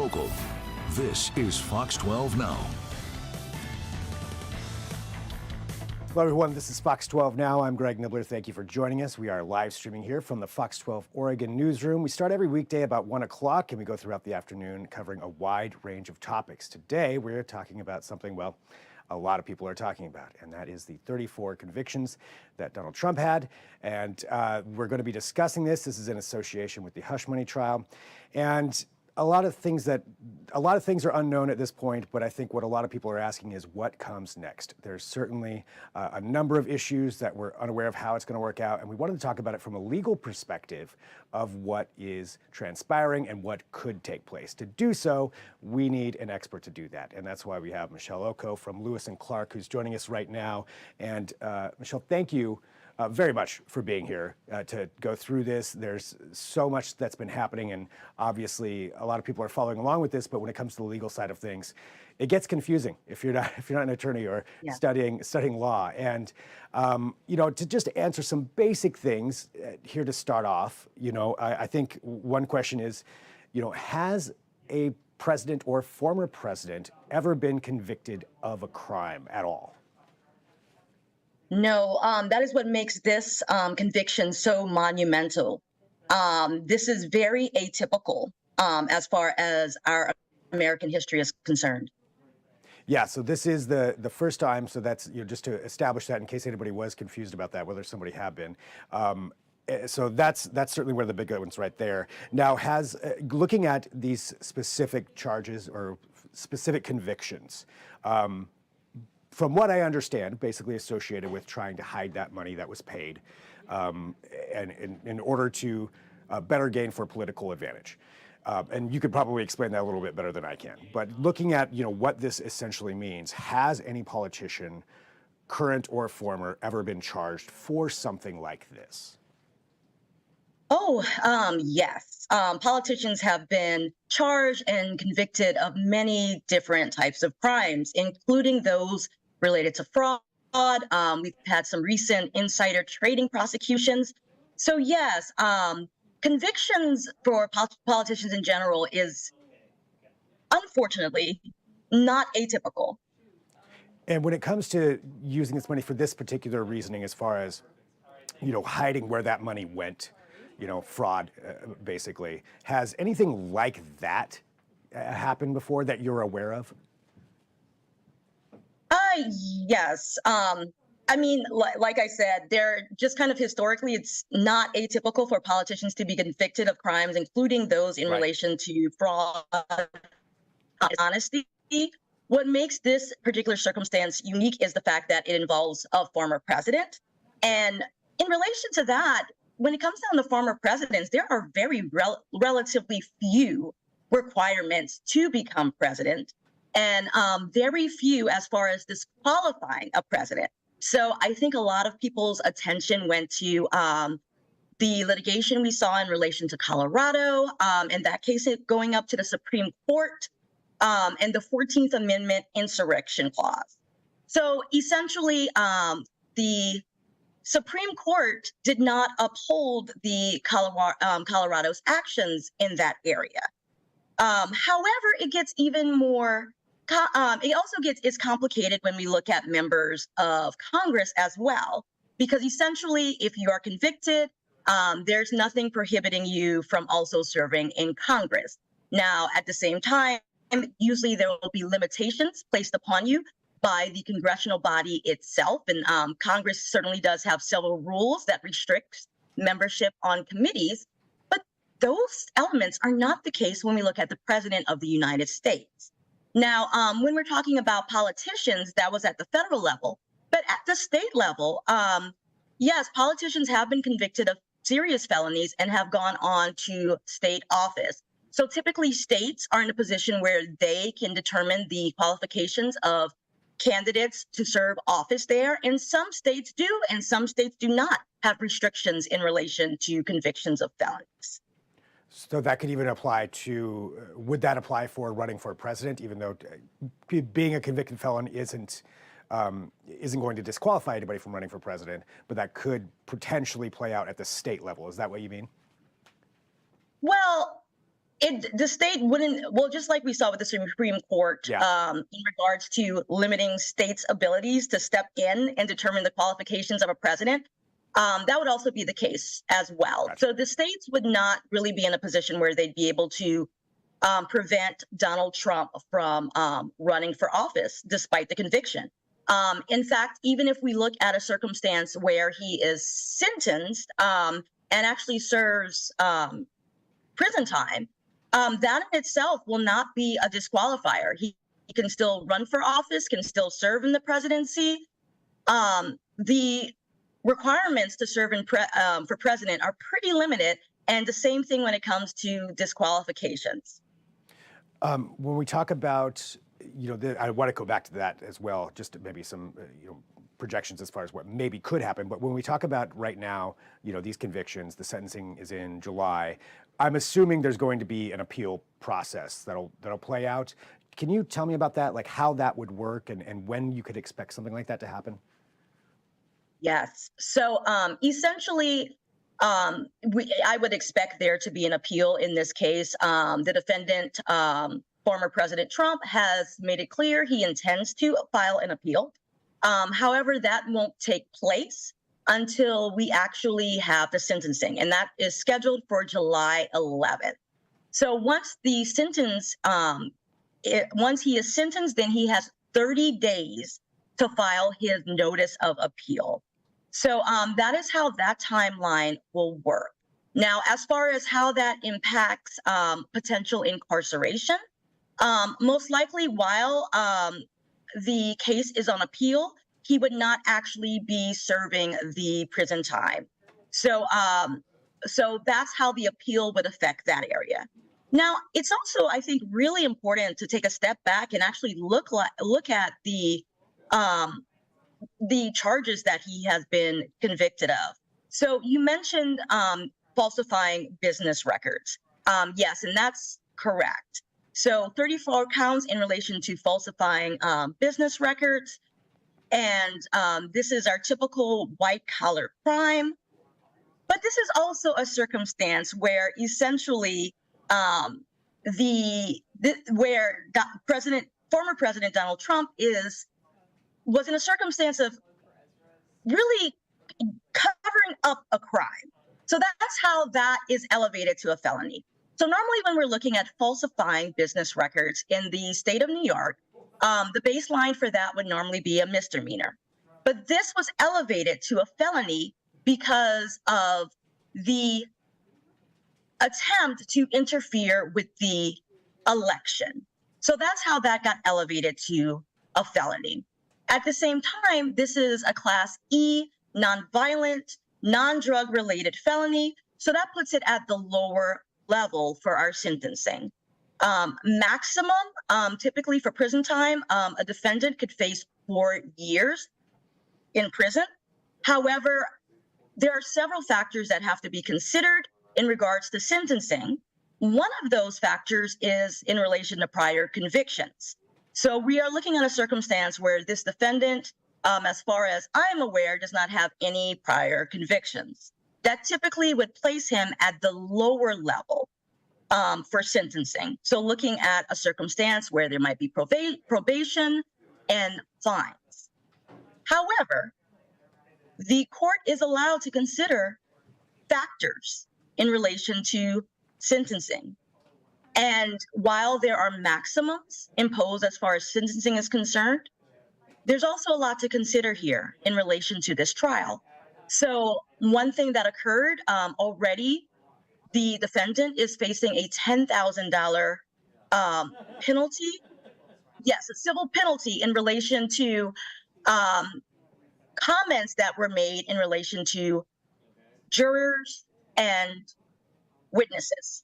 Okoh. This is Fox 12 Now. Hello, everyone. This is Fox 12 Now. I'm Greg Nibbler. Thank you for joining us. We are live streaming here from the Fox 12 Oregon newsroom. We start every weekday about 1 o'clock, and we go throughout the afternoon covering a wide range of topics. Today, we're talking about something, well, a lot of people are talking about, and that is the 34 convictions that Donald Trump had. And we're going to be discussing this. This is in association with the hush money trial. And a lot of things are unknown at this point, but I think what a lot of people are asking is what comes next. There's certainly a number of issues that we're unaware of how it's going to work out, and we wanted to talk about it from a legal perspective of what is transpiring and what could take place. To do so, we need an expert to do that, and that's why we have Michele Okoh from Lewis & Clark, who's joining us right now. And Michele, thank you very much for being here to go through this. There's so much that's been happening, and obviously a lot of people are following along with this, but when it comes to the legal side of things, it gets confusing if you're not an attorney or studying law. And to just answer some basic things here to start off, I think one question is, has a president or former president ever been convicted of a crime at all? No, that is what makes this conviction so monumental. This is very atypical as far as our American history is concerned. Yeah, so this is the first time, so that's just to establish that in case anybody was confused about that, whether somebody had been. So that's certainly one of the big ones right there. Now, looking at these specific charges or specific convictions, from what I understand, basically associated with trying to hide that money that was paid, and in order to better gain for political advantage. And you could probably explain that a little bit better than I can. But looking at what this essentially means, has any politician, current or former, ever been charged for something like this? Oh, yes. Politicians have been charged and convicted of many different types of crimes, including those related to fraud. We've had some recent insider trading prosecutions. So yes, convictions for politicians in general is unfortunately not atypical. And when it comes to using this money for this particular reasoning, as far as hiding where that money went, fraud, basically, has anything like that happened before that you're aware of? Yes. I mean, like I said, they're just kind of historically, it's not atypical for politicians to be convicted of crimes, including those in relation to fraud, honesty. What makes this particular circumstance unique is the fact that it involves a former president. And in relation to that, when it comes down to former presidents, there are very relatively few requirements to become president, and very few as far as disqualifying a president. So I think a lot of people's attention went to the litigation we saw in relation to Colorado, and that case going up to the Supreme Court, and the 14th Amendment insurrection clause. So essentially, the Supreme Court did not uphold the Colorado's actions in that area. However, it gets even more. It's complicated when we look at members of Congress as well, because essentially, if you are convicted, there's nothing prohibiting you from also serving in Congress. Now, at the same time, usually there will be limitations placed upon you by the congressional body itself, and Congress certainly does have several rules that restrict membership on committees, but those elements are not the case when we look at the President of the United States. Now, when we're talking about politicians, that was at the federal level, but at the state level, yes, politicians have been convicted of serious felonies and have gone on to state office. So typically states are in a position where they can determine the qualifications of candidates to serve office there. And some states do, and some states do not have restrictions in relation to convictions of felonies. So that could even apply to, would that apply for running for president, even though being a convicted felon isn't going to disqualify anybody from running for president, but that could potentially play out at the state level? Is that what you mean? Well, The state wouldn't, well, just like we saw with the Supreme Court, Yeah. in regards to limiting states' abilities to step in and determine the qualifications of a president, that would also be the case as well. Gotcha. So the states would not really be in a position where they'd be able to prevent Donald Trump from running for office despite the conviction. In fact, even if we look at a circumstance where he is sentenced and actually serves prison time, that in itself will not be a disqualifier. He can still run for office, can still serve in the presidency. The requirements to serve for president are pretty limited, and the same thing when it comes to disqualifications. When we talk about, I want to go back to that as well, just maybe some, projections as far as what maybe could happen. But when we talk about right now, these convictions, the sentencing is in July. I'm assuming there's going to be an appeal process that'll play out. Can you tell me about that, like how that would work and when you could expect something like that to happen? Yes. So essentially, I would expect there to be an appeal in this case. The defendant, former President Trump, has made it clear he intends to file an appeal. However, that won't take place until we actually have the sentencing, and that is scheduled for July 11th. So once the sentence, once he is sentenced, then he has 30 days to file his notice of appeal. So that is how that timeline will work. Now, as far as how that impacts potential incarceration, most likely while the case is on appeal, he would not actually be serving the prison time. So, so that's how the appeal would affect that area. Now, it's also, I think, really important to take a step back and actually look at the charges that he has been convicted of. So you mentioned falsifying business records. Yes, and that's correct. So 34 counts in relation to falsifying business records. And this is our typical white collar crime. But this is also a circumstance where essentially former President Donald Trump was in a circumstance of really covering up a crime. So that's how that is elevated to a felony. So normally when we're looking at falsifying business records in the state of New York, the baseline for that would normally be a misdemeanor. But this was elevated to a felony because of the attempt to interfere with the election. So that's how that got elevated to a felony. At the same time, this is a Class E, nonviolent, non-drug related felony. So that puts it at the lower level for our sentencing. Maximum, typically for prison time, a defendant could face 4 years in prison. However, there are several factors that have to be considered in regards to sentencing. One of those factors is in relation to prior convictions. So we are looking at a circumstance where this defendant, as far as I'm aware, does not have any prior convictions. That typically would place him at the lower level for sentencing. So looking at a circumstance where there might be probation and fines. However, the court is allowed to consider factors in relation to sentencing. And while there are maximums imposed as far as sentencing is concerned, there's also a lot to consider here in relation to this trial. So one thing that occurred already, the defendant is facing a $10,000 penalty. Yes, a civil penalty in relation to comments that were made in relation to jurors and witnesses.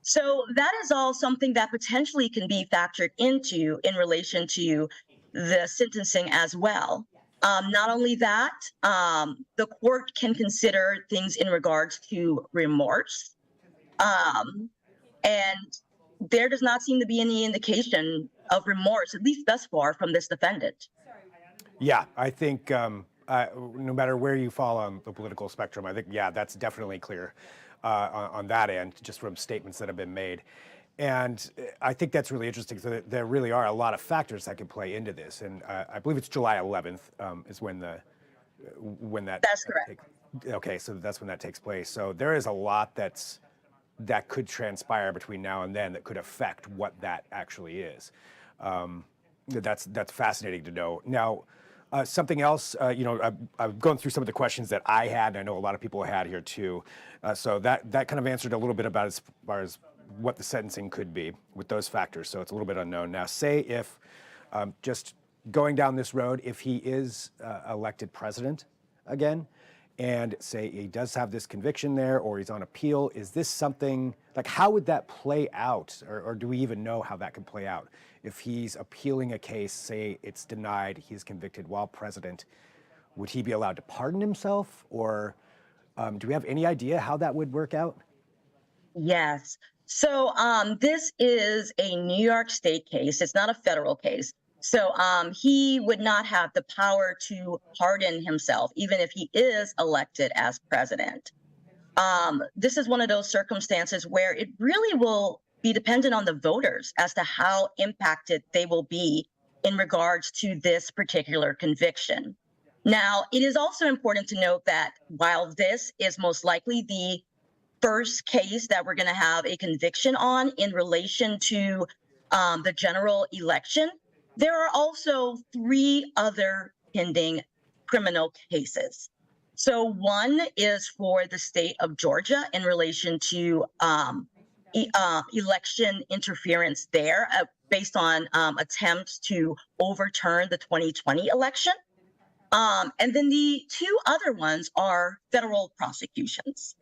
So that is all something that potentially can be factored into in relation to the sentencing as well. Not only that, the court can consider things in regards to remorse. And there does not seem to be any indication of remorse, at least thus far, from this defendant. Yeah, I think no matter where you fall on the political spectrum, I think, yeah, that's definitely clear. on that end, just from statements that have been made. And I think that's really interesting. So there really are a lot of factors that can play into this. And I believe it's July 11th is when that That's correct. okay, so that's when that takes place. So there is a lot that could transpire between now and then that could affect what that actually is. That's fascinating to know. Now, something else, I've gone through some of the questions that I had, and I know a lot of people had here too. So that kind of answered a little bit about as far as what the sentencing could be with those factors. So it's a little bit unknown. Now, say if, just going down this road, if he is elected president again, and say he does have this conviction there or he's on appeal, is this something, like how would that play out? Or do we even know how that could play out? If he's appealing a case, say it's denied, he's convicted while president, would he be allowed to pardon himself? Or do we have any idea how that would work out? Yes. So this is a New York State case. It's not a federal case. So he would not have the power to pardon himself, even if he is elected as president. This is one of those circumstances where it really will be dependent on the voters as to how impacted they will be in regards to this particular conviction. Now, it is also important to note that while this is most likely the first case that we're going to have a conviction on in relation to the general election, there are also 3 other pending criminal cases. So one is for the state of Georgia in relation to election interference there based on attempts to overturn the 2020 election. And then the 2 other ones are federal prosecutions.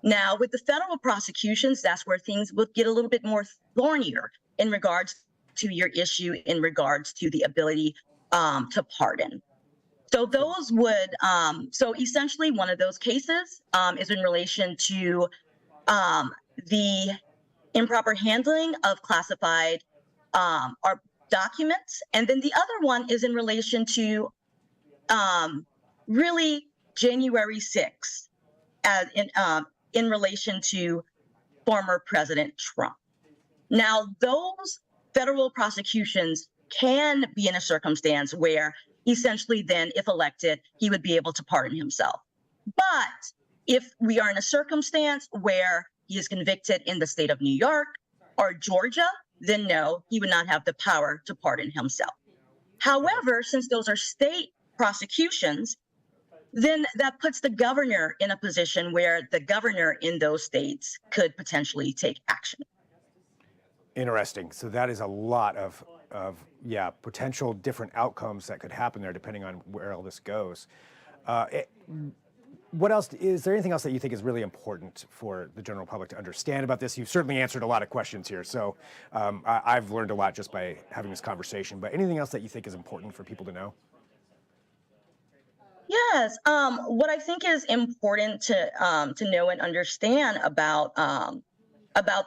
Now, with the federal prosecutions, that's where things will get a little bit more thornier in regards to your issue in regards to the ability to pardon. So those would, so essentially one of those cases is in relation to the improper handling of classified or documents. And then the other one is in relation to really January 6th as in relation to former President Trump. Now, those federal prosecutions can be in a circumstance where essentially then, if elected, he would be able to pardon himself. But if we are in a circumstance where he is convicted in the state of New York or Georgia, then no, he would not have the power to pardon himself. However, since those are state prosecutions, then that puts the governor in a position where the governor in those states could potentially take action. Interesting. So that is a lot of potential different outcomes that could happen there depending on where all this goes. What else, is there anything else that you think is really important for the general public to understand about this? You've certainly answered a lot of questions here, so I've learned a lot just by having this conversation, but anything else that you think is important for people to know? Yes. What I think is important to know and understand about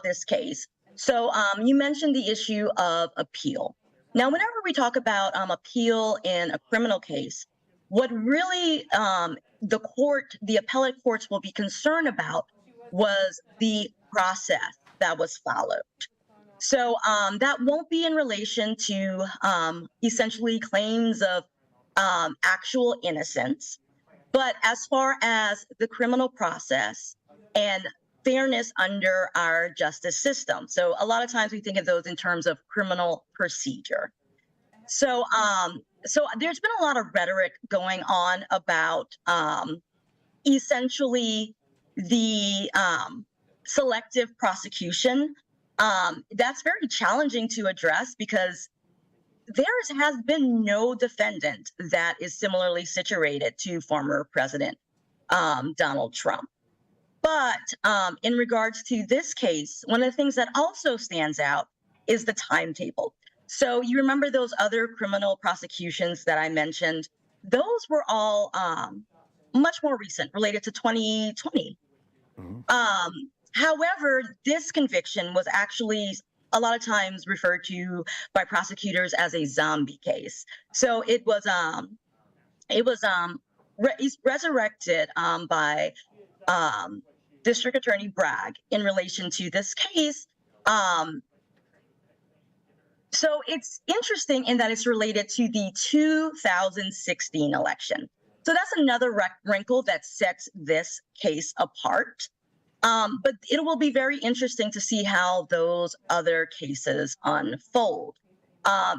this case. So you mentioned the issue of appeal. Now, whenever we talk about appeal in a criminal case, what really the appellate courts will be concerned about was the process that was followed. So that won't be in relation to essentially claims of actual innocence, but as far as the criminal process and fairness under our justice system. So a lot of times we think of those in terms of criminal procedure. So there's been a lot of rhetoric going on about essentially the selective prosecution. That's very challenging to address because there has been no defendant that is similarly situated to former President Donald Trump. But in regards to this case, one of the things that also stands out is the timetable. So you remember those other criminal prosecutions that I mentioned? Those were all much more recent, related to 2020. Mm-hmm. However, this conviction was actually a lot of times referred to by prosecutors as a zombie case. So it was resurrected by District Attorney Bragg in relation to this case. So it's interesting in that it's related to the 2016 election. So that's another wrinkle that sets this case apart. But it will be very interesting to see how those other cases unfold.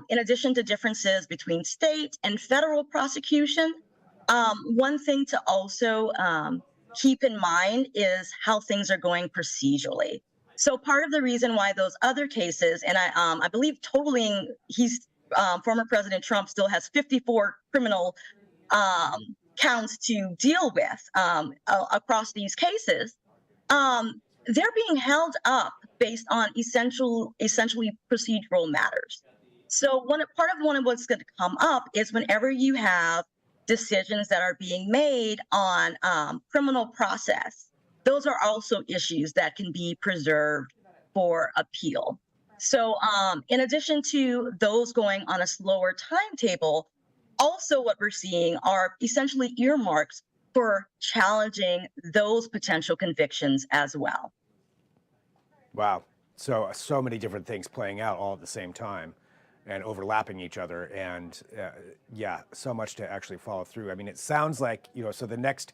In addition to differences between state and federal prosecution, one thing to also keep in mind is how things are going procedurally. So part of the reason why those other cases, and I believe totaling, former President Trump still has 54 criminal counts to deal with across these cases. They're being held up based on essentially procedural matters. So part of what's going to come up is whenever you have decisions that are being made on criminal process, those are also issues that can be preserved for appeal. So in addition to those going on a slower timetable, also what we're seeing are essentially earmarks for challenging those potential convictions as well. Wow. So many different things playing out all at the same time and overlapping each other. And yeah, so much to actually follow through. I mean, it sounds like, so the next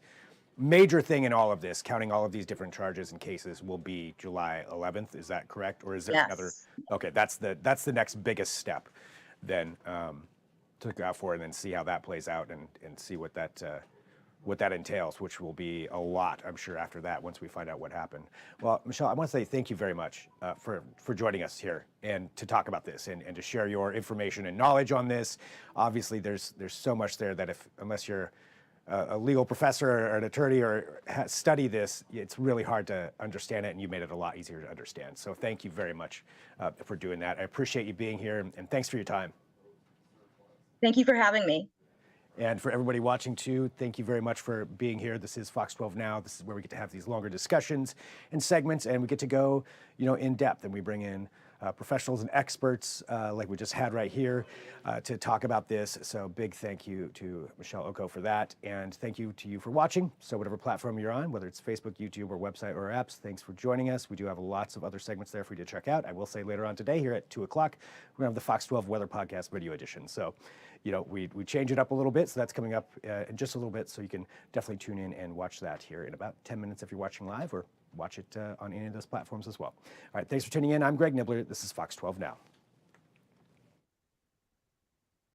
major thing in all of this, counting all of these different charges and cases, will be July 11th. Is that correct? Or is there another? Okay, that's the next biggest step then to look out for, and then see how that plays out and see what that entails, which will be a lot, I'm sure, after that, once we find out what happened. Well, Michele, I want to say thank you very much for joining us here and to talk about this and to share your information and knowledge on this. Obviously, there's so much there that unless you're a legal professor or an attorney or study this, it's really hard to understand it, and you made it a lot easier to understand. So thank you very much for doing that. I appreciate you being here, and thanks for your time. Thank you for having me. And for everybody watching too, thank you very much for being here. This is Fox 12 Now. This is where we get to have these longer discussions and segments, and we get to go, in depth, and we bring in professionals and experts like we just had right here to talk about this. So big thank you to Michele Okoh for that, and thank you to you for watching. So whatever platform you're on, whether it's Facebook, YouTube, or website or apps, thanks for joining us. We do have lots of other segments there for you to check out. I will say later on today here at 2 o'clock, we're going to have the Fox 12 Weather Podcast video edition. So we change it up a little bit, so that's coming up in just a little bit, so you can definitely tune in and watch that here in about 10 minutes if you're watching live, or watch it on any of those platforms as well. All right, thanks for tuning in. I'm Greg Nibbler. This is Fox 12 Now.